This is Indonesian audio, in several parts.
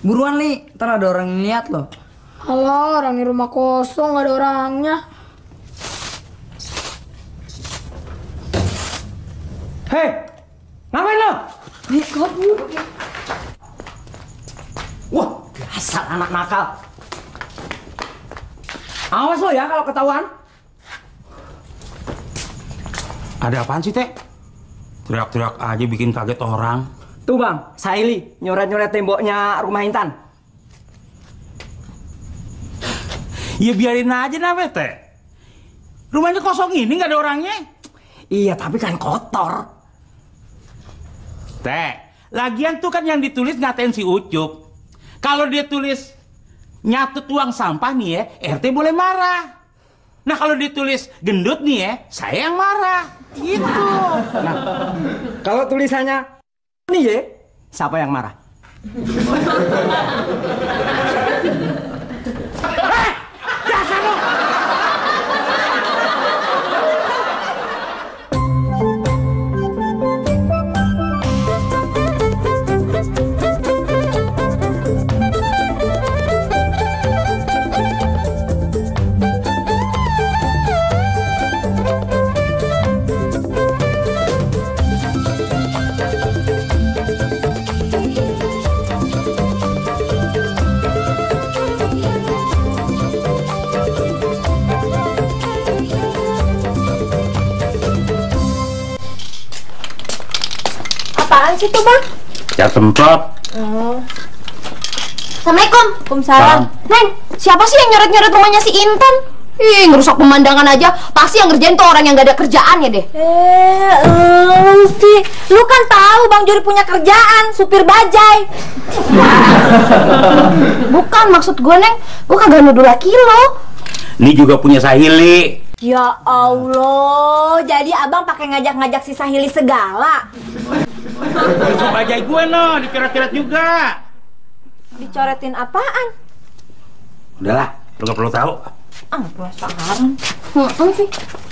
Buruan Li, ntar ada orang yang lihat loh. Halo, orang di rumah kosong, gak ada orangnya. Hei, ngapain lo? Kabur. Wah, dasar anak nakal. Awas lo ya kalau ketahuan. Ada apaan sih, Teh? Teriak-teriak aja bikin kaget orang. Tuh bang, Saili nyoret-nyoret temboknya rumah Intan. Ya biarin aja namanya, Teh. Rumahnya kosong ini nggak ada orangnya. Iya, tapi kan kotor. Teh, lagian tuh kan yang ditulis ngatain si Ucup. Kalau dia tulis nyatut uang sampah nih ya, RT boleh marah. Nah kalau ditulis gendut nih ya, saya yang marah. Gitu. Nah, kalau tulisannya nih ya, siapa yang marah? Apaan sih tuh bang? Ya semprot. Assalamualaikum. Waalaikumsalam. Neng, siapa sih yang nyoret-nyoret rumahnya si Intan? Ih, ngerusak pemandangan aja. Pasti yang ngerjain tuh orang yang gak ada kerjaannya deh. Sih, lu kan tahu Bang Juri punya kerjaan, supir bajai. Bukan, maksud gue Neng, gue kagak nuduh laki lo. Ini juga punya Sahili. Ya Allah, jadi abang pakai ngajak-ngajak si Sahili segala. Itu bajai gue no, dicoret-coret juga. Dicoretin apaan? Udahlah, lu gak perlu tahu. Ah, penasaran. Sih,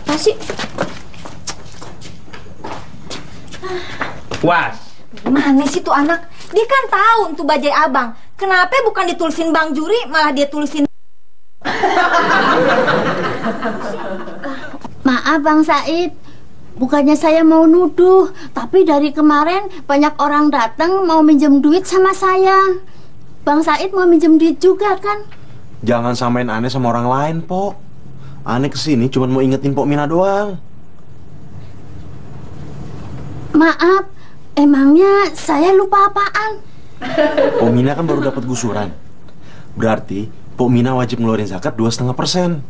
kasih. Puas. Gimana sih tuh anak? Dia kan tahu untuk bajai abang. Kenapa bukan ditulisin Bang Juri, malah dia tulisin. Maaf Bang Said, bukannya saya mau nuduh, tapi dari kemarin banyak orang datang mau minjem duit sama saya. Bang Said mau minjem duit juga kan? Jangan samain Ane sama orang lain, Pok. Ane kesini cuma mau ingetin Pok Mina doang. Maaf, emangnya saya lupa apaan? Pok Mina kan baru dapat gusuran. Berarti Pok Mina wajib ngeluarin zakat 2,5%.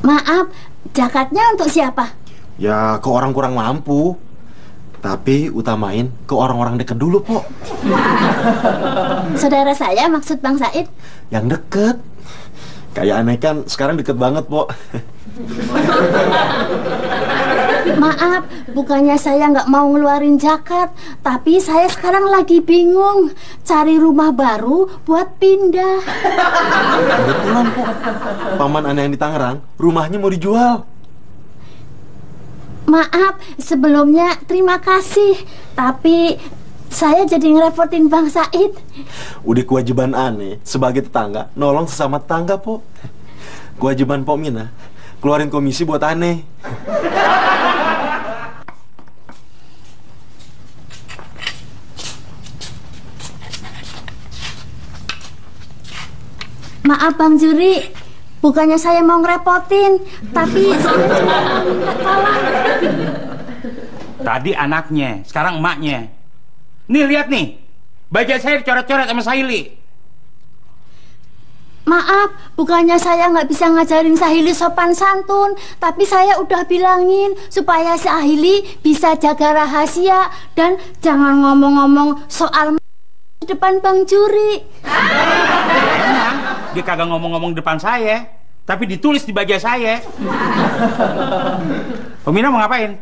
Maaf, zakatnya untuk siapa? Ya ke orang kurang mampu. Tapi utamain ke orang-orang deket dulu, Pok. Saudara saya maksud Bang Said? Yang deket. Kayak Ane kan sekarang deket banget, Pok. Maaf, bukannya saya nggak mau ngeluarin zakat, tapi saya sekarang lagi bingung cari rumah baru buat pindah. Kebetulan, Pok. Paman Ane yang di Tangerang, rumahnya mau dijual. Maaf, sebelumnya terima kasih, tapi saya jadi ngerepotin Bang Said. Udah kewajiban Ane sebagai tetangga nolong sesama tetangga, Pok. Kewajiban Pok Mina keluarin komisi buat Ane. Maaf Bang Juri, bukannya saya mau ngerepotin, tapi saya cuma mau minta tolong. Tadi anaknya, sekarang emaknya. Nih lihat nih, bajai saya dicoret-coret sama Sahili. Maaf, bukannya saya nggak bisa ngajarin Sahili sopan santun, tapi saya udah bilangin supaya Sahili bisa jaga rahasia dan jangan ngomong-ngomong soal di depan Bang Juri. Emang dia kagak ngomong-ngomong depan saya, tapi ditulis di bajai saya. Pemina mau ngapain?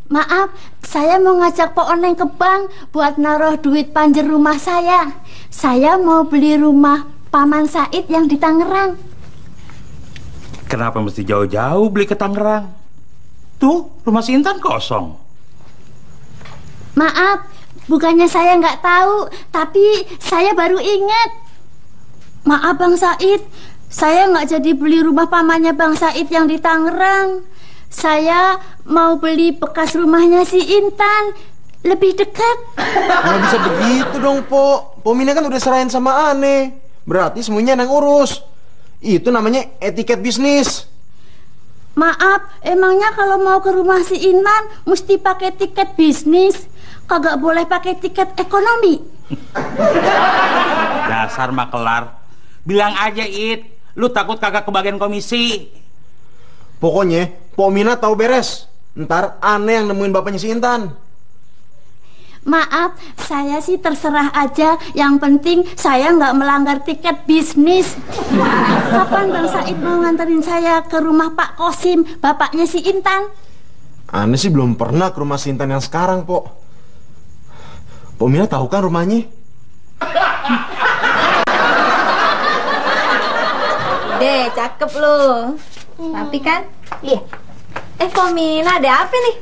Maaf, saya mau ngajak Pak Oneng ke bank buat naruh duit panjer rumah saya. Saya mau beli rumah Paman Said yang di Tangerang. Kenapa mesti jauh-jauh beli ke Tangerang? Tuh, rumah si Intan kosong. Maaf, bukannya saya nggak tahu, tapi saya baru ingat. Maaf Bang Said, saya nggak jadi beli rumah pamannya Bang Said yang di Tangerang. Saya mau beli bekas rumahnya si Intan, lebih dekat. Nggak bisa begitu dong, Po. Mina kan udah serahin sama Ane. Berarti semuanya yang urus. Itu namanya etiket bisnis. Maaf, emangnya kalau mau ke rumah si Intan mesti pakai tiket bisnis? Kagak boleh pakai tiket ekonomi? Dasar makelar. Bilang aja, It, lu takut kagak kebagian komisi. Pokoknya, Po Mina tahu beres. Ntar Ane yang nemuin bapaknya si Intan. Maaf, saya sih terserah aja. Yang penting saya nggak melanggar tiket bisnis. Kapan Bang Said mau nganterin saya ke rumah Pak Kosim, bapaknya si Intan? Ane sih belum pernah ke rumah si Intan yang sekarang, Po. Po Mina tahu kan rumahnya? Deh, cakep lu. Tapi kan? Iya. Po Mina, ada apa nih?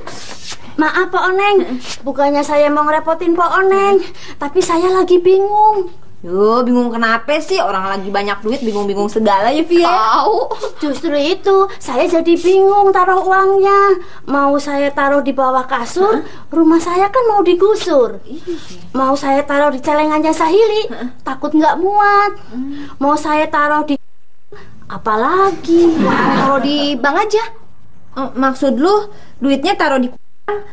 Maaf Pak Oneng, bukannya saya mau ngerepotin Pak Oneng, tapi saya lagi bingung. Yo, bingung kenapa sih? Orang lagi banyak duit, bingung-bingung segala ya, Via. Tahu, justru itu saya jadi bingung taruh uangnya. Mau saya taruh di bawah kasur, rumah saya kan mau digusur. Mau saya taruh di celengannya Sahili, takut nggak muat. Mau saya taruh di apalagi? Taruh di bank aja. Maksud lu duitnya taruh di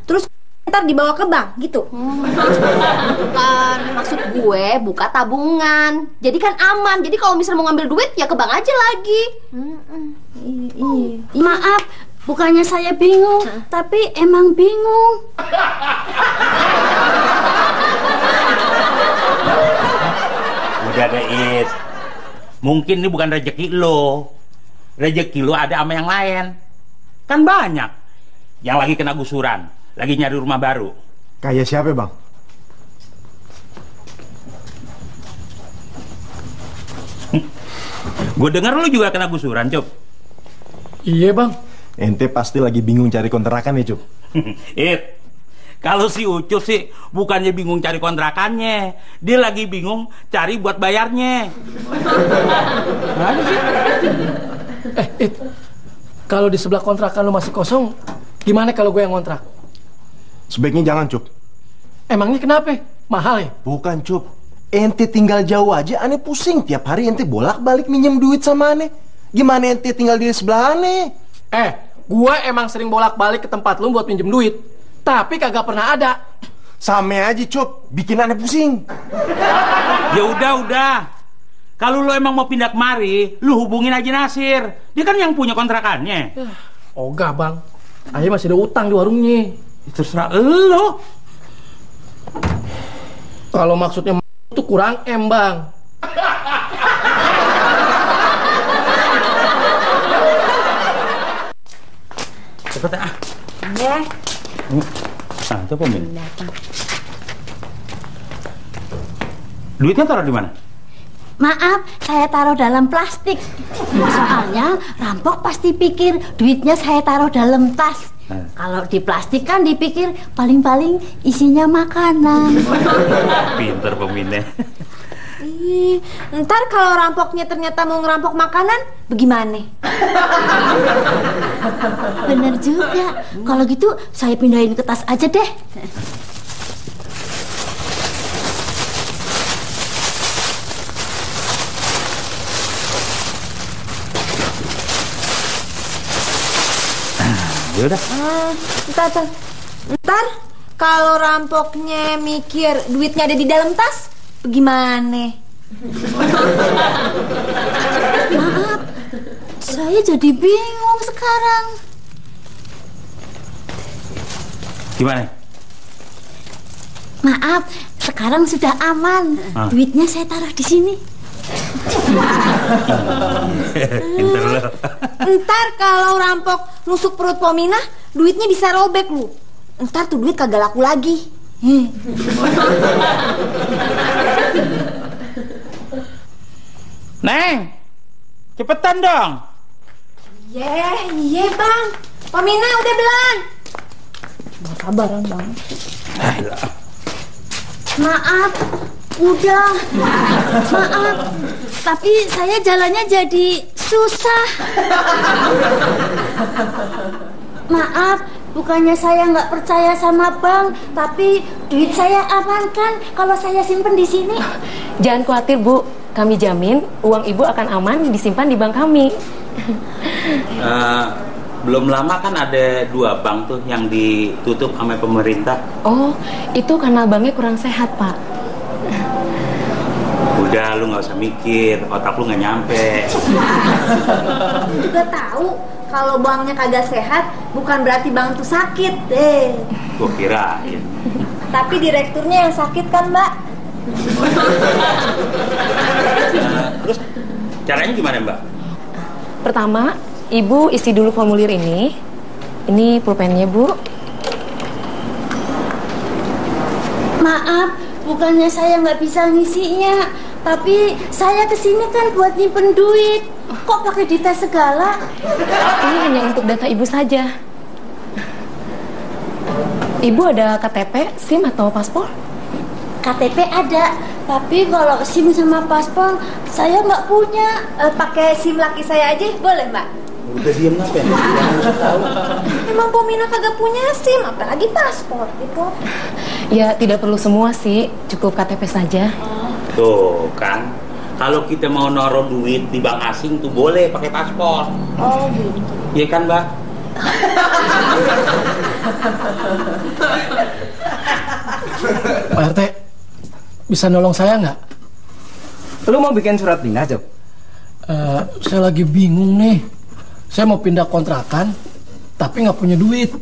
terus ntar dibawa ke bank gitu? Bukan, maksud gue buka tabungan. Jadi kan aman. Jadi kalau misalnya mau ngambil duit ya ke bank aja lagi. Maaf, bukannya saya bingung, tapi emang bingung. Udah deh, It. Mungkin ini bukan rezeki lo. Rezeki lo ada sama yang lain. Kan banyak yang lagi kena gusuran, lagi nyari rumah baru. Kayak siapa, Bang? Gue dengar lu juga kena gusuran, Cup. Iya Bang. Ente pasti lagi bingung cari kontrakan ya, Cup. It, kalau si Ucup sih bukannya bingung cari kontrakannya, dia lagi bingung cari buat bayarnya. Mana sih? It, kalau di sebelah kontrakan lu masih kosong, gimana kalau gue yang ngontrak? Sebaiknya jangan, Cup. Emangnya kenapa? Mahal ya? Bukan, Cup. Ente tinggal jauh aja, Ane pusing. Tiap hari ente bolak-balik minjem duit sama Ane. Gimana ente tinggal di sebelah Ane? Gue emang sering bolak-balik ke tempat lu buat minjem duit, tapi kagak pernah ada. Sama aja, Cup. Bikin Ane pusing. Ya udah. Kalau lu emang mau pindah kemari, lu hubungin aja Nasir. Dia kan yang punya kontrakannya. Ogah Bang, Ayah masih ada utang di warungnya. Terserah lu. Kalau maksudnya itu kurang Bang. Cepet ah. Ya. Nah, coba Min. Duitnya taruh di mana? Maaf, saya taruh dalam plastik. Soalnya rampok pasti pikir duitnya saya taruh dalam tas. Kalau di plastik kan dipikir paling-paling isinya makanan. Pinter peminnya. Ntar kalau rampoknya ternyata mau ngerampok makanan, bagaimana? Bener juga. Kalau gitu saya pindahin ke tas aja deh. Yaudah. Ntar kalau rampoknya mikir duitnya ada di dalam tas, bagaimana? Maaf, saya jadi bingung sekarang. Gimana? Maaf, sekarang sudah aman. Duitnya saya taruh di sini. Pinter lo. Ntar kalau rampok nusuk perut Pomina, duitnya bisa robek lu. Ntar tuh duit kagak laku lagi. Neng, cepetan dong. Iya Bang. Pomina udah belum? Gak sabaran Bang. Maaf, udah. Maaf, tapi saya jalannya jadi susah. Maaf, bukannya saya nggak percaya sama bank, tapi duit saya aman kan kalau saya simpen di sini. Jangan khawatir, Bu. Kami jamin uang Ibu akan aman disimpan di bank kami. Belum lama kan ada 2 bank tuh yang ditutup sama pemerintah. Oh, itu karena banknya kurang sehat, Pak. Udah, lu nggak usah mikir, otak lu nggak nyampe. Juga tahu kalau banknya kagak sehat bukan berarti bank tuh sakit deh. Gua kirain. Tapi direkturnya yang sakit kan, Mbak? Terus caranya gimana, Mbak? Pertama, Ibu isi dulu formulir ini. Ini pulpennya, Bu. Maaf, bukannya saya nggak bisa ngisinya, tapi saya kesini kan buat nyimpen duit. Kok pakai dites segala? Ini hanya untuk data Ibu saja. Ibu ada KTP, SIM atau paspor? KTP ada, tapi kalau SIM sama paspor saya nggak punya. Pakai SIM laki saya aja boleh, Mbak? Udah diem apa ya? Emang Pomina kagak punya SIM, apalagi paspor gitu. Ya, tidak perlu semua sih, cukup KTP saja. Tuh kan, kalau kita mau naruh duit di bank asing tuh boleh pakai paspor. Oh gitu. Iya kan, Mbak? Pak RT, bisa nolong saya nggak? Lu mau bikin surat pindah, Jok? Saya lagi bingung nih. Saya mau pindah kontrakan, tapi nggak punya duit.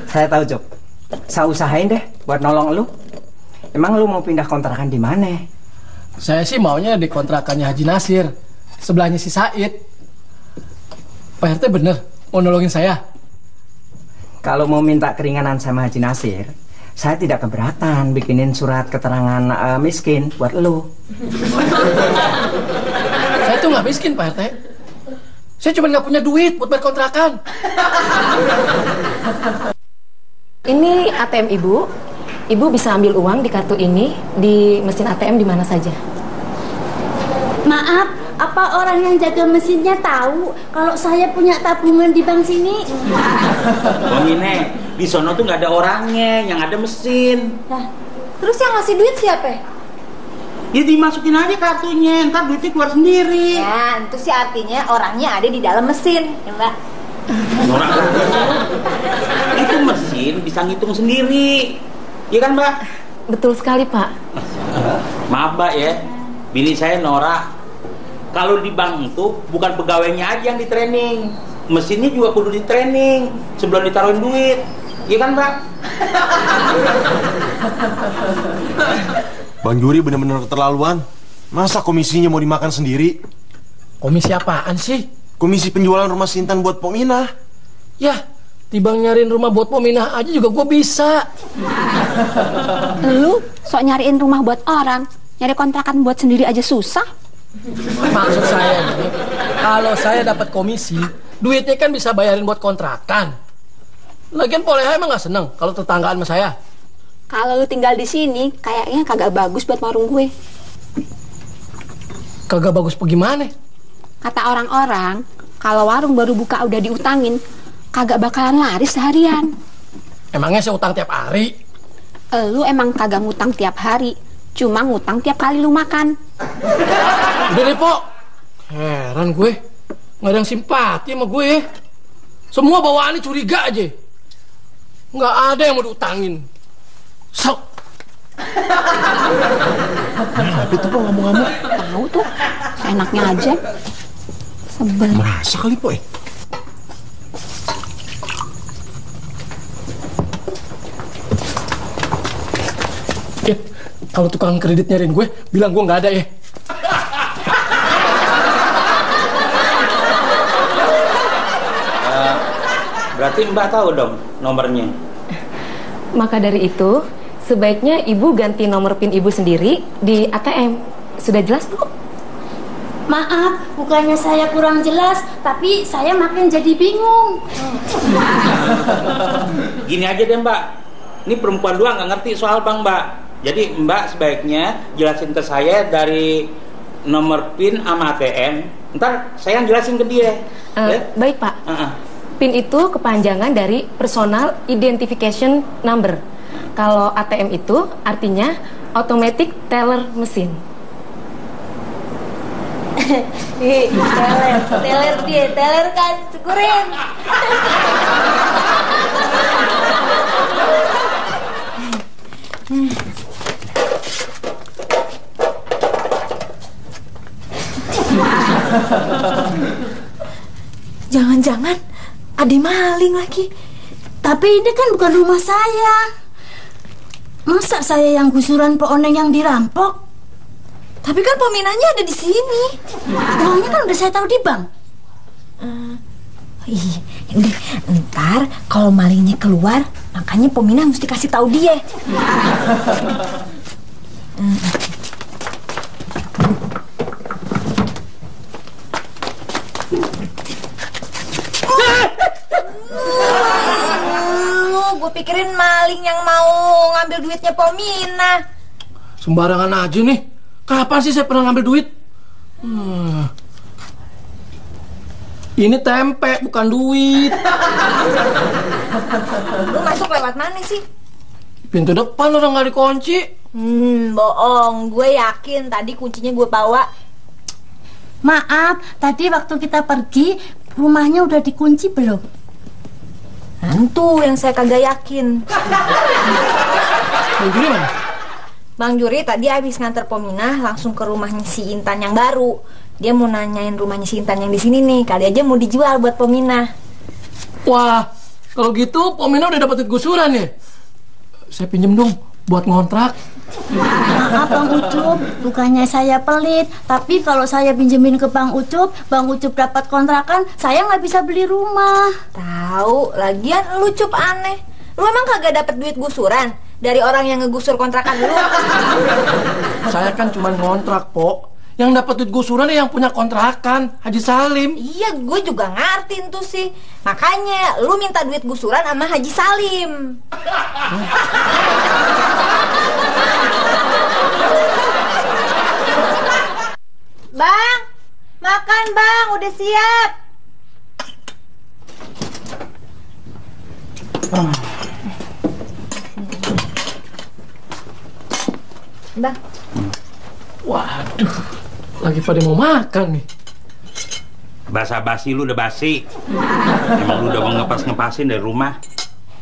Saya tahu, Jok. Saya usahain deh buat nolong lu. Emang lu mau pindah kontrakan di mana? Saya sih maunya di kontrakannya Haji Nasir, sebelahnya si Said. Pak RT bener mau nolongin saya? Kalau mau minta keringanan sama Haji Nasir, saya tidak keberatan bikinin surat keterangan miskin buat lu. Saya tuh nggak miskin, Pak RT. Saya cuma nggak punya duit buat bayar kontrakan. Ini ATM Ibu. Ibu bisa ambil uang di kartu ini di mesin ATM di mana saja. Maaf, apa orang yang jaga mesinnya tahu kalau saya punya tabungan di bank sini? Bang Ine, di sono tuh nggak ada orangnya, yang ada mesin. Nah, terus yang ngasih duit siapa? Ya dimasukin aja kartunya, ntar duitnya keluar sendiri. Ya, itu sih artinya orangnya ada di dalam mesin, ya Mbak. Orang itu mesin bisa ngitung sendiri, iya kan, Mbak? Betul sekali, Pak. Maaf, Mbak ya, bini saya Nora. Kalau di bank itu bukan pegawainya aja yang di training, mesinnya juga kudu di training sebelum ditaruhin duit, iya kan, Mbak? Bang Juri bener-bener keterlaluan. Masa komisinya mau dimakan sendiri? Komisi apaan sih? Komisi penjualan rumah Sintan buat Pominah. Ya, tibang nyariin rumah buat Pominah aja juga gue bisa. Lu sok nyariin rumah buat orang, nyari kontrakan buat sendiri aja susah. Maksud saya nih, kalau saya dapat komisi, duitnya kan bisa bayarin buat kontrakan. Lagian Poleha emang gak seneng kalau tetanggaan sama saya. Kalau lu tinggal di sini, kayaknya kagak bagus buat warung gue. Kagak bagus bagaimana? Kata orang-orang, kalau warung baru buka udah diutangin, kagak bakalan laris seharian. Emangnya saya utang tiap hari? Lu emang kagak ngutang tiap hari, cuma ngutang tiap kali lu makan. Udah deh, Pok. Heran gue, nggak ada yang simpati sama gue. Semua bawaannya curiga aja. Nggak ada yang mau diutangin. Sok. Apa itu, Pok, ngomong-ngomong? Tahu tuh, enaknya aja. Sebel. Masa kali, Pok? Ya, kalau tukang kredit nyariin gue, bilang gue nggak ada ya. Berarti Mbak tahu dong nomornya. Maka dari itu, sebaiknya Ibu ganti nomor PIN Ibu sendiri di ATM. Sudah jelas, Bu? Maaf, bukannya saya kurang jelas, tapi saya makin jadi bingung. Gini aja deh, Mbak. Ini perempuan doang nggak ngerti soal bank, Mbak. Jadi Mbak sebaiknya jelasin ke saya dari nomor PIN sama ATM. Ntar saya yang jelasin ke dia. Ya? Baik, Pak. PIN itu kepanjangan dari Personal Identification Number. Kalau ATM itu artinya Automatic Teller Machine. Teller kan, syukurin. Jangan-jangan ada maling lagi. Tapi ini kan bukan rumah saya. Masa saya yang gusuran Pak Oneng yang dirampok? Tapi kan peminatnya ada di sini. Uangnya kan udah saya tahu di bank. Iya, udah. Ntar kalau malingnya keluar, makanya peminat mesti kasih tahu dia. Gue pikirin maling yang mau ngambil duitnya Pomina. Sembarangan aja nih. Kapan sih saya pernah ngambil duit? Ini tempe, bukan duit. Lu masuk lewat mana sih? Pintu depan orang nggak dikunci. Bohong. Gue yakin tadi kuncinya gue bawa. Maaf, tadi waktu kita pergi, rumahnya udah dikunci belum? Itu yang saya kagak yakin. Bang Juri mana? Bang Juri tadi habis nganter Pominah langsung ke rumahnya si Intan yang baru. Dia mau nanyain rumahnya si Intan yang di sini nih, kali aja mau dijual buat Pominah. Wah, kalau gitu Pominah udah dapat gusuran ya? Saya pinjem dong buat ngontrak. Maaf Bang Ucup, bukannya saya pelit, tapi kalau saya pinjemin ke Bang Ucup dapat kontrakan, saya nggak bisa beli rumah. Tahu, lagian lu Cup aneh. Lu emang kagak dapet duit gusuran dari orang yang ngegusur kontrakan lu? Saya kan cuma ngontrak, Pok. Yang dapat duit gusuran yang punya kontrakan, Haji Salim. Iya, gue juga ngerti tuh sih. Makanya lu minta duit gusuran sama Haji Salim. Bang, makan bang, udah siap. Bang. Waduh, lagi pada mau makan nih. Basa-basi lu udah basi. Emang lu udah mau ngepas-ngepasin dari rumah.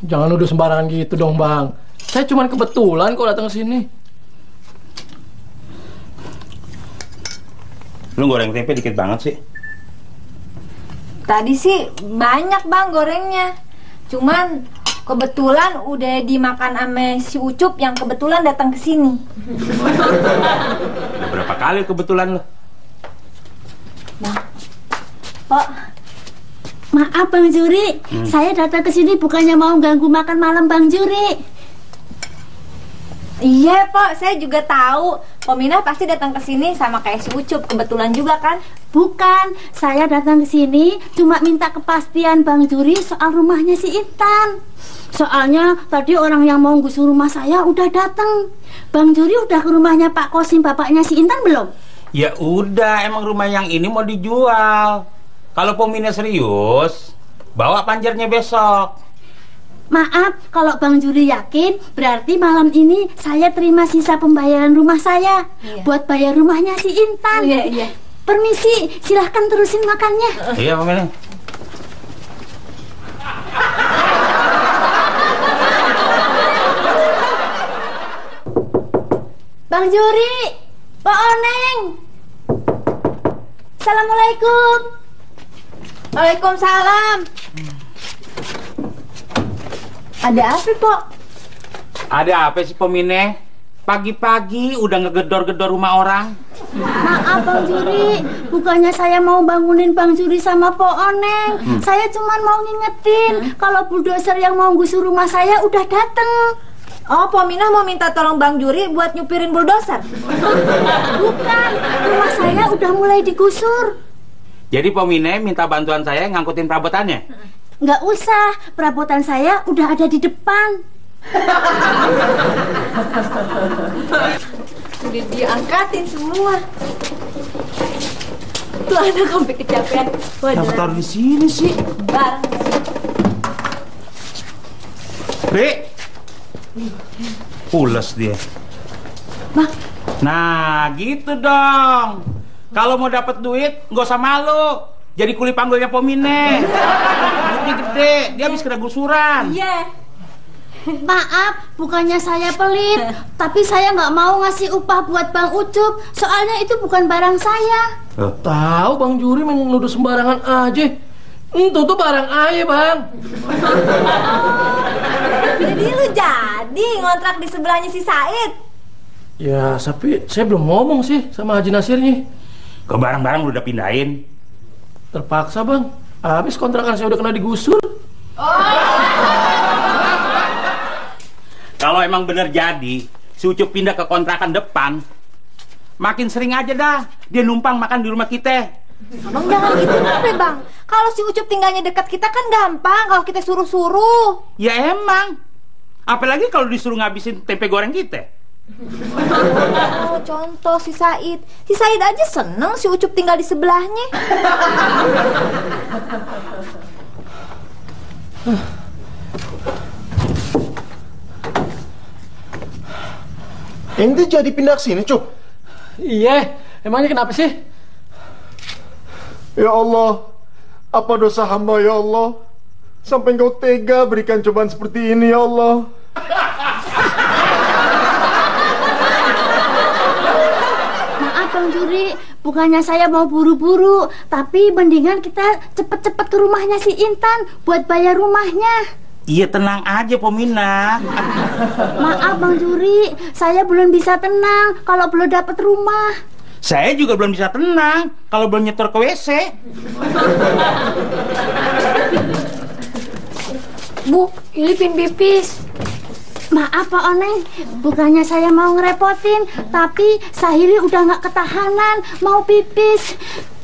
Jangan udah sembarangan gitu dong, Bang. Saya cuma kebetulan kok datang ke sini. Lu goreng tempe dikit banget sih. Tadi sih banyak bang gorengnya. Cuman kebetulan udah dimakan sama si Ucup yang kebetulan datang ke sini. Udah berapa kali kebetulan lo? Bang, Pok, maaf Bang Juri, saya datang ke sini bukannya mau ganggu makan malam Bang Juri. Iya Pok, saya juga tahu. Pominah pasti datang ke sini sama kayak si Ucup, kebetulan juga kan? Bukan, saya datang ke sini cuma minta kepastian Bang Juri soal rumahnya si Intan. Soalnya tadi orang yang mau gusur rumah saya udah datang. Bang Juri udah ke rumahnya Pak Kosim, bapaknya si Intan belum? Ya udah, emang rumah yang ini mau dijual. Kalau Pominah serius, bawa panjarnya besok. Maaf, kalau Bang Juri yakin, berarti malam ini saya terima sisa pembayaran rumah saya. Iya. Buat bayar rumahnya si Intan. Iya. Permisi, silahkan terusin makannya. Iya, Pominah. Bang Juri, Pak Oneng. Assalamualaikum. Waalaikumsalam. Ada apa, Pok? Ada apa sih Pominah? Pagi-pagi udah ngegedor-gedor rumah orang. Maaf Bang Juri, bukannya saya mau bangunin Bang Juri sama Pak Oneng. Saya cuma mau ngingetin kalau bulldozer yang mau gusur rumah saya udah dateng. Oh, Pominah mau minta tolong Bang Juri buat nyupirin bulldozer? Bukan, rumah saya udah mulai digusur. Jadi Pominah minta bantuan saya ngangkutin perabotannya? Nggak usah, perabotan saya udah ada di depan. Udah diangkatin semua. Tuh anak sampai kecapean. Kenapa taruh di sini sih? Barang. Dek, pules dia. Bang. Nah, gitu dong. Kalau mau dapat duit, nggak usah malu. Jadi kuli panggulnya Pomine. Duitnya gede, dia habis kena gusuran. Iya. Maaf, bukannya saya pelit, tapi saya nggak mau ngasih upah buat Bang Ucup. Soalnya itu bukan barang saya. Tahu Bang Juri main nuduh sembarangan aja. Itu tuh barang ayah, Bang. Jadi lu jadi ngontrak di sebelahnya si Said? Ya, tapi saya belum ngomong sih sama Haji Nasirnya. Ke barang-barang lu udah pindahin? Terpaksa, Bang. Habis kontrakan saya udah kena digusur. Kalau emang bener jadi, si Ucup pindah ke kontrakan depan, makin sering aja dah dia numpang makan di rumah kita. Abang jangan gitu deh, Bang. Kalau si Ucup tinggalnya dekat kita kan gampang kalau kita suruh-suruh. Ya emang. Apalagi kalau disuruh ngabisin tempe goreng kita. Oh, contoh si Said. Si Said aja seneng si Ucup tinggal di sebelahnya. Ente jadi pindah ke sini, Cup? Iya, emangnya kenapa sih? Ya Allah, apa dosa hamba ya Allah? Sampai engkau tega berikan cobaan seperti ini ya Allah. Maaf Bang Juri, bukannya saya mau buru-buru, tapi mendingan kita cepet-cepet ke rumahnya si Intan buat bayar rumahnya. Iya, tenang aja Pomina. Maaf Bang Juri, saya belum bisa tenang kalau belum dapat rumah. Saya juga belum bisa tenang kalau belum nyetor ke WC. Bu, ini pin pipis. Maaf Pak Oneng, bukannya saya mau ngerepotin, tapi Sahili udah nggak ketahanan, mau pipis.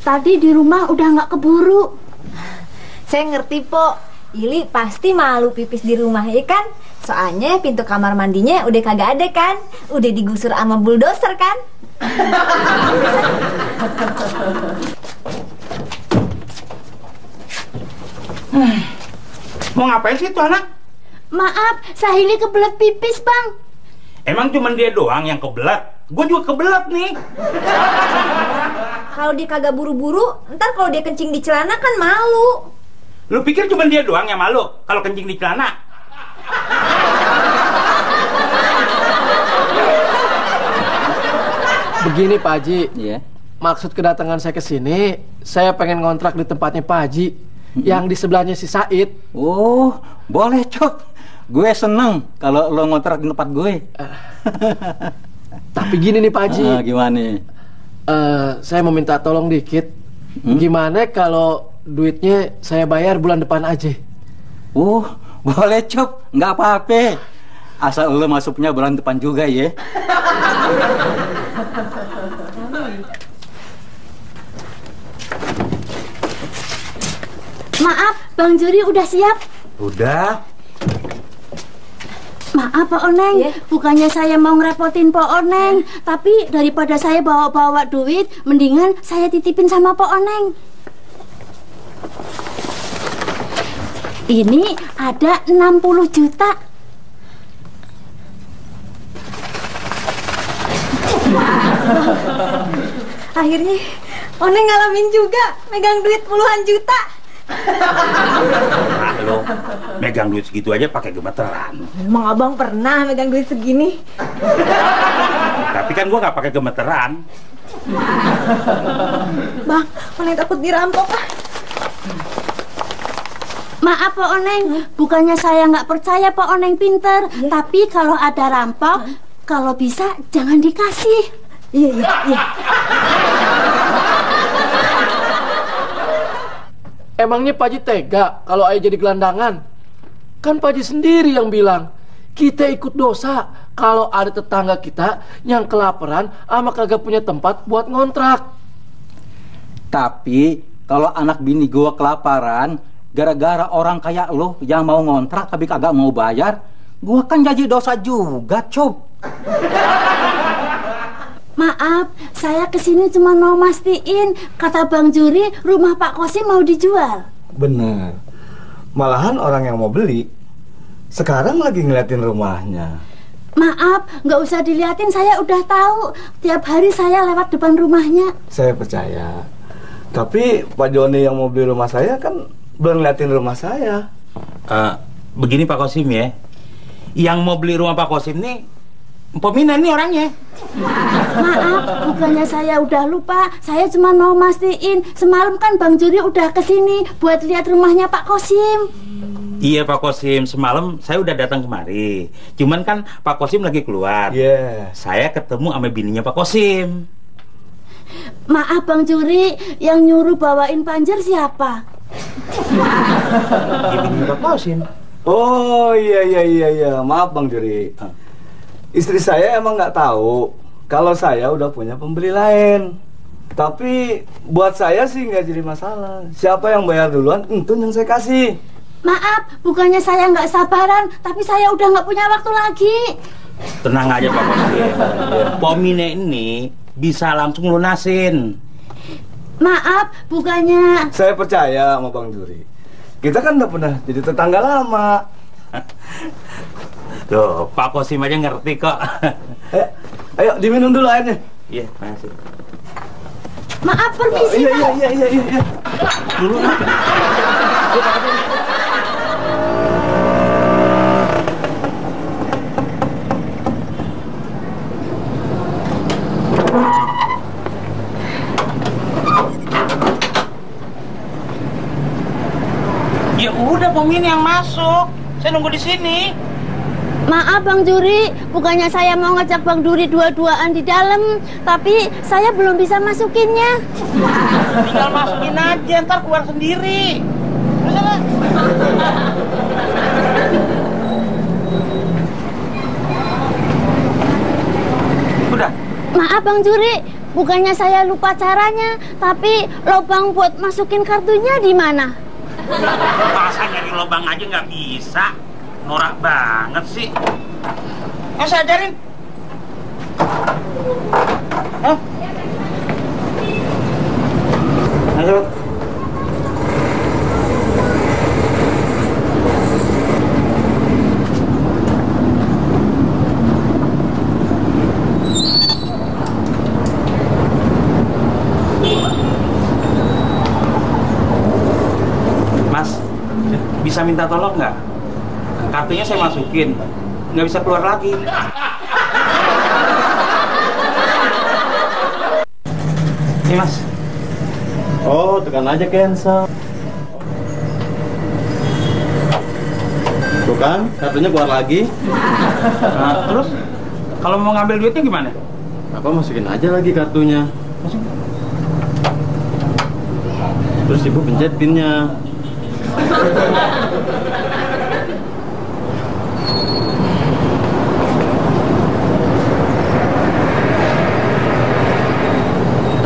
Tadi di rumah udah nggak keburu. Saya ngerti, Pok. Ili pasti malu pipis di rumah, ya kan? Soalnya pintu kamar mandinya udah kagak ada kan? Udah digusur sama bulldozer kan? Mau ngapain sih tuh anak? Maaf, Sahili kebelet pipis Bang. Emang cuma dia doang yang kebelet? Gue juga kebelet nih. Kalau dia kagak buru-buru, ntar kalau dia kencing di celana kan malu. Lu pikir cuma dia doang yang malu kalau kencing di celana? Begini Pak Haji, Iya. maksud kedatangan saya ke sini, saya pengen ngontrak di tempatnya Pak Haji, yang di sebelahnya si Said. Oh, boleh Cok. Gue seneng kalau lo ngontrak di tempat gue. Tapi gini nih Pak Haji, Gimana? saya mau minta tolong dikit. Gimana kalau duitnya saya bayar bulan depan aja? Boleh Cok, nggak apa-apa. Asal lo masuknya bulan depan juga ya. Maaf, Bang Juri udah siap? Udah. Maaf Pak Oneng, bukannya saya mau ngerepotin Pak Oneng, tapi daripada saya bawa-bawa duit, mendingan saya titipin sama Pak Oneng. Ini ada 60 juta. Akhirnya Oneng ngalamin juga megang duit puluhan juta. Nah lo, megang duit segitu aja pakai gemeteran. Emang abang pernah megang duit segini? Tapi kan gua nggak pakai gemeteran. Bang, Oneng takut dirampok ah. Maaf Pak Oneng, bukannya saya nggak percaya Pak Oneng pinter, tapi kalau ada rampok, kalau bisa jangan dikasih. Iya. Emangnya Pak Haji tega kalau ayah jadi gelandangan? Kan Pak Haji sendiri yang bilang, kita ikut dosa kalau ada tetangga kita yang kelaparan ama kagak punya tempat buat ngontrak. Tapi kalau anak bini gua kelaparan gara-gara orang kayak lo yang mau ngontrak tapi kagak mau bayar, Gua kan jadi dosa juga, Cup. Maaf, saya kesini cuma mau mastiin. Kata Bang Juri, rumah Pak Kosim mau dijual. Bener. Malahan orang yang mau beli sekarang lagi ngeliatin rumahnya. Maaf, nggak usah diliatin, saya udah tahu. Tiap hari saya lewat depan rumahnya. Saya percaya. Tapi Pak Joni yang mau beli rumah saya kan belum ngeliatin rumah saya. Begini Pak Kosim ya, yang mau beli rumah Pak Kosim nih peminat nih orangnya. Maaf, bukannya saya udah lupa. Saya cuma mau mastiin. Semalam kan Bang Juri udah kesini buat lihat rumahnya Pak Kosim. Iya Pak Kosim, semalam saya udah datang kemari. Cuman kan Pak Kosim lagi keluar. Iya. Saya ketemu sama bininya Pak Kosim. Maaf Bang Juri, yang nyuruh bawain panjer siapa? Ya bininya Pak Kosim. Oh iya. Maaf Bang Juri. Istri saya emang nggak tahu kalau saya udah punya pembeli lain. Tapi buat saya sih nggak jadi masalah. Siapa yang bayar duluan, itu yang saya kasih. Maaf, bukannya saya nggak sabaran, tapi saya udah nggak punya waktu lagi. Tenang aja Pak Kosim. Pomine ini bisa langsung lunasin. Maaf, bukannya... Saya percaya sama Bang Juri. Kita kan udah pernah jadi tetangga lama. Tuh, Pak Kosim aja ngerti kok. Ayo diminum dulu airnya. Iya, makasih. Maaf, permisi Pak. Iya. Dulu. Ya udah, Pomin yang masuk. Saya nunggu di sini. Maaf Bang Juri, bukannya saya mau ngajak Bang Juri dua-duaan di dalam, tapi saya belum bisa masukinnya. Tinggal masukin aja, ntar keluar sendiri. Terus sana. Udah. Maaf Bang Juri, bukannya saya lupa caranya, tapi lubang buat masukin kartunya di mana? Masa nyari lubang aja nggak bisa? Norak banget sih. Saya ajarin. Hah? Ayo. Mas, bisa minta tolong nggak? Kartunya saya masukin, nggak bisa keluar lagi. Ini Mas. Oh, tekan aja cancel. Tuh kan, kartunya keluar lagi. Nah, terus kalau mau ngambil duitnya gimana? Apa masukin aja lagi kartunya. Masukin. Terus ibu pencet pinnya.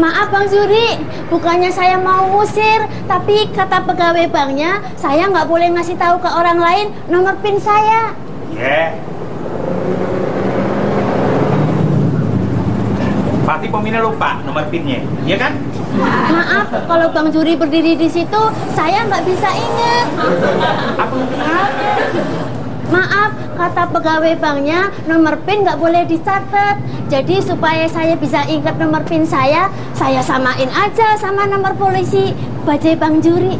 Maaf Bang Juri, bukannya saya mau ngusir, tapi kata pegawai banknya, saya nggak boleh ngasih tahu ke orang lain nomor PIN saya. Yeah. Pasti Pomina lupa nomor PIN-nya, iya kan? Maaf, kalau Bang Juri berdiri di situ, saya nggak bisa ingat. Apa ada? Maaf, kata pegawai banknya, nomor PIN nggak boleh dicatat. Jadi supaya saya bisa ingat nomor PIN saya samain aja sama nomor polisi bajai Bang Juri.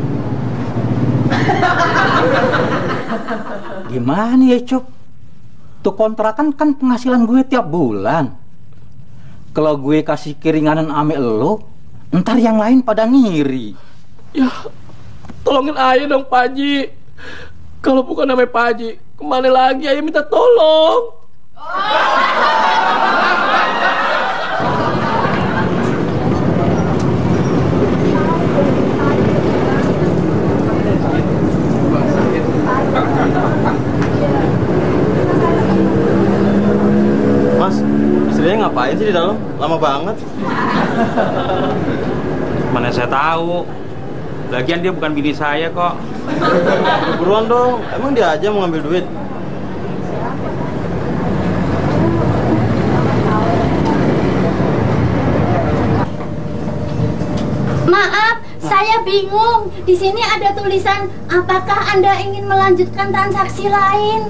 Gimana ya, Cuk? Tuh kontrakan kan penghasilan gue tiap bulan. Kalau gue kasih keringanan ame lo, ntar yang lain pada ngiri. Ya, tolongin ayah dong Pak Haji. Kalau bukan namanya Pak Haji, kemana lagi ayah minta tolong? Mas, istrinya ngapain sih di dalam? Lama banget. Mana saya tahu. Lagian dia bukan bini saya kok. Buruan dong, emang dia aja mau ngambil duit? saya bingung. Di sini ada tulisan, apakah Anda ingin melanjutkan transaksi lain?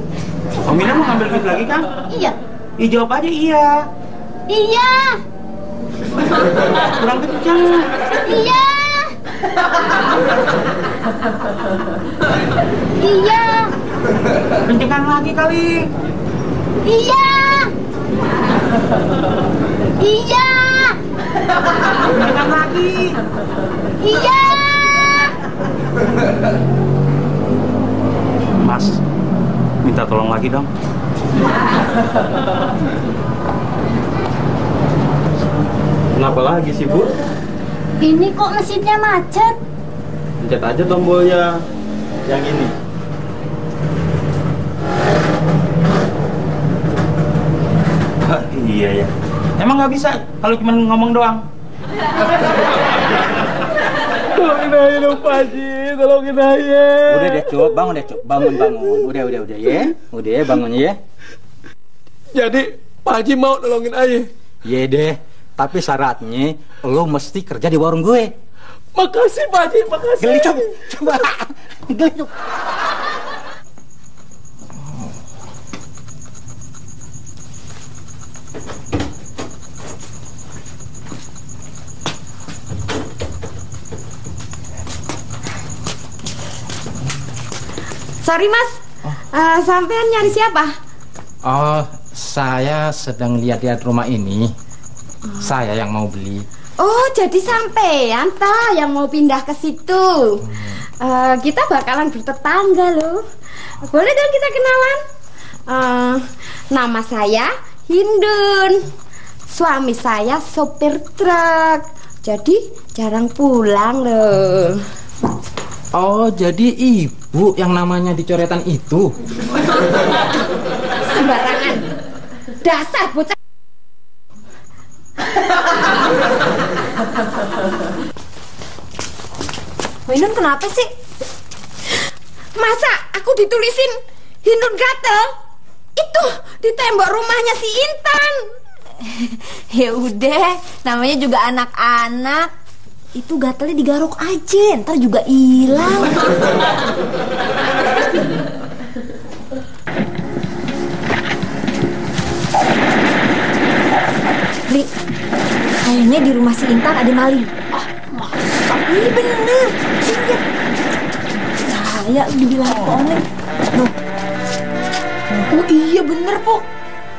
Pomina mau ngambil duit lagi kan? Iya. Jawab aja iya. Iya. Kurang kencang. Iya. Iya. Kencengkan lagi kali. Iya. Iya. Kencengkan lagi. Iya. Mas, minta tolong lagi dong. Kenapa lagi sih, Bu? Ini kok mesinnya macet? Pencet aja tombolnya. Yang ini. Iya ya. Emang nggak bisa kalau cuma ngomong doang. Tolongin aja dong Pak Haji, tolongin aja. Udah deh, Cuk, bangun deh, Cuk. Bangun. Udah ya. Udah ya, bangun ya. Jadi Pak Haji mau nolongin ayah. Iya deh, tapi syaratnya lo mesti kerja di warung gue. Makasih Pak Haji, makasih. Geli, Cuk. Coba. Geli, Cuk. Sorry Mas, sampean nyari siapa? Oh, saya sedang lihat-lihat rumah ini. Saya yang mau beli. Oh, jadi sampean ta yang mau pindah ke situ. Kita bakalan bertetangga loh. Boleh dong kita kenalan? Nama saya Hindun. Suami saya sopir truk. Jadi jarang pulang loh. Oh, jadi ibu yang namanya di coretan itu? Sembarangan. Dasar bocah. Hindun kenapa sih? Masa aku ditulisin Hindun gatel? Itu di tembok rumahnya si Intan. Ya udah, namanya juga anak-anak. Itu gatelnya digaruk aja, ntar juga hilang. Li, kayaknya di rumah si Intan ada maling. Masa? Ini bener, lihat. Saya dibilang Pak Oneng. Oh iya bener, Po.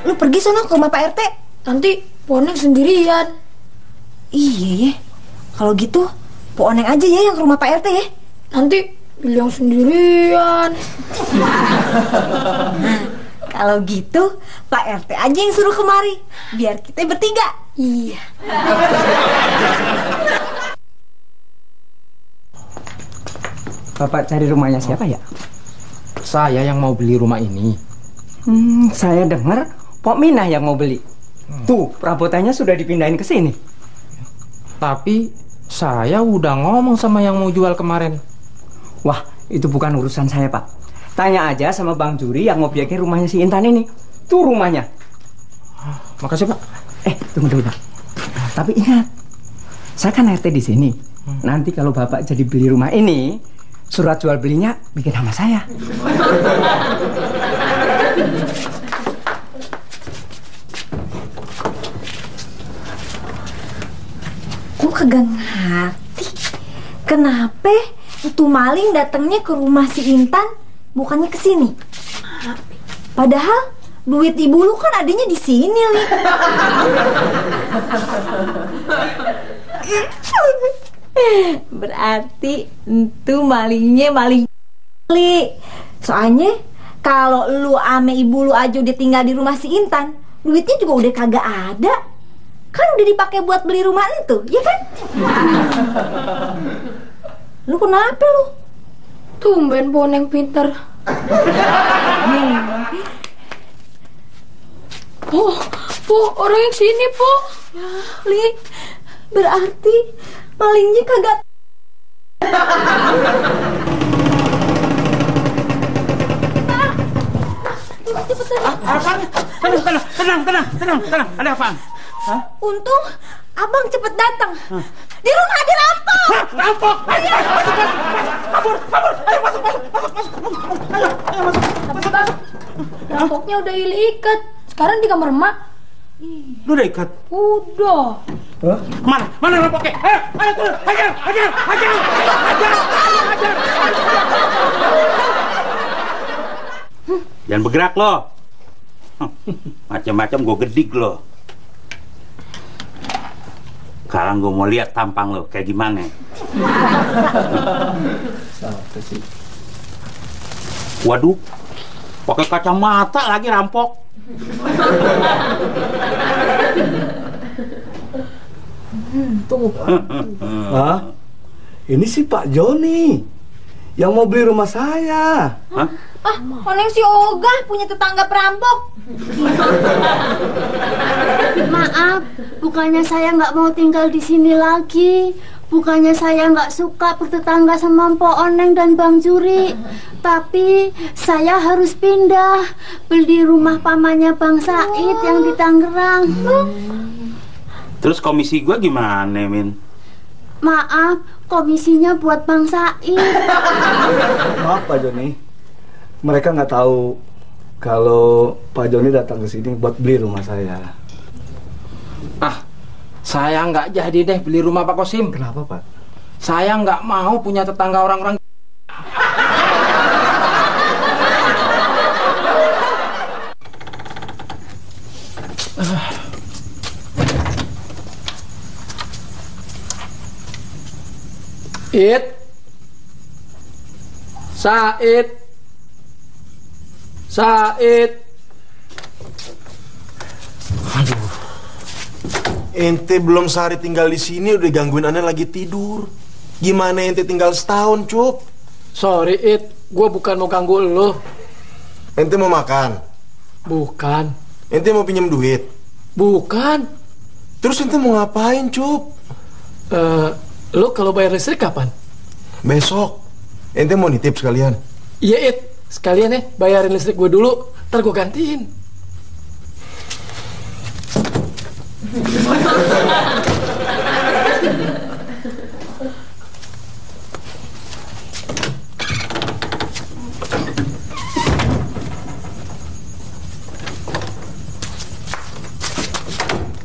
Lu pergi sana ke rumah Pak RT. Nanti Pak Oneng sendirian. Iya ya. Kalau gitu, Po Oneng aja ya yang ke rumah Pak RT ya. Nanti bilang sendirian. Nah, kalau gitu Pak RT aja yang suruh kemari, biar kita bertiga. Iya. Bapak cari rumahnya siapa ya? Saya yang mau beli rumah ini. Saya dengar Pok Minah yang mau beli. Tuh, perabotannya sudah dipindahin ke sini. Tapi saya udah ngomong sama yang mau jual kemarin. Wah, itu bukan urusan saya, Pak. Tanya aja sama Bang Juri yang mau bikin rumahnya si Intan ini. Tuh rumahnya. Makasih, Pak. Tunggu dulu, Pak. Tapi ingat, saya kan RT di sini. Nanti kalau Bapak jadi beli rumah ini, surat jual belinya bikin nama saya. Gue kagak ngerti kenapa itu maling datangnya ke rumah si Intan, bukannya ke sini. Padahal duit ibu lu kan adanya di sini, Li. Berarti itu malingnya maling, Li. Soalnya kalau lu ame ibu lu aja udah tinggal di rumah si Intan, duitnya juga udah kagak ada. Kan udah dipakai buat beli rumah itu, ya kan? Lu kenapa lu? Tumben boneng pinter. Po, orang yang sini, Po. Ya, Li, berarti malingnya kagak. Apaan? Tenang. Ada apaan? Hah? Untung abang cepet datang. Di rumah dirampok. Rampok! Ayo, kabur! Ayo masuk! Ayo masuk! Rampoknya udah ikat. Sekarang di kamar emak. Lu udah ikat? Udah. Hah? Mana rampoknya? Ayo turun! Hajar! Jangan bergerak lo. Macam-macam gue gedik lo. Sekarang gue mau lihat tampang lo kayak gimana. Waduh, pakai kacamata lagi rampok. Tuh. Hah? Ini sih Pak Joni yang mau beli rumah saya. Hah? Oneng si Ogah punya tetangga perampok. Maaf, bukannya saya nggak mau tinggal di sini lagi. Bukannya saya nggak suka bertetangga sama Mpok Oneng dan Bang Juri. Tapi saya harus pindah beli rumah pamannya Bang Said yang di Tangerang. Terus komisi gue gimana, Min? Maaf, komisinya buat Bang Said. Maaf Pak Joni. Mereka nggak tahu kalau Pak Joni datang ke sini buat beli rumah saya. Saya nggak jadi deh beli rumah Pak Kosim. Kenapa Pak? Saya nggak mau punya tetangga orang-orang. Said. Aduh. Ente belum sehari tinggal di sini udah gangguin Ane lagi tidur. Gimana ente tinggal setahun, Cuk? Sorry, gue bukan mau ganggu lo. Ente mau makan? Bukan. Ente mau pinjam duit? Bukan. Terus ente mau ngapain, Cuk? Lo kalau bayar listrik kapan? Besok. Ente mau nitip sekalian? Iya, sekalian bayarin listrik gue dulu, ntar gue gantiin.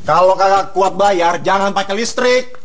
Kalau kagak kuat bayar, jangan pakai listrik.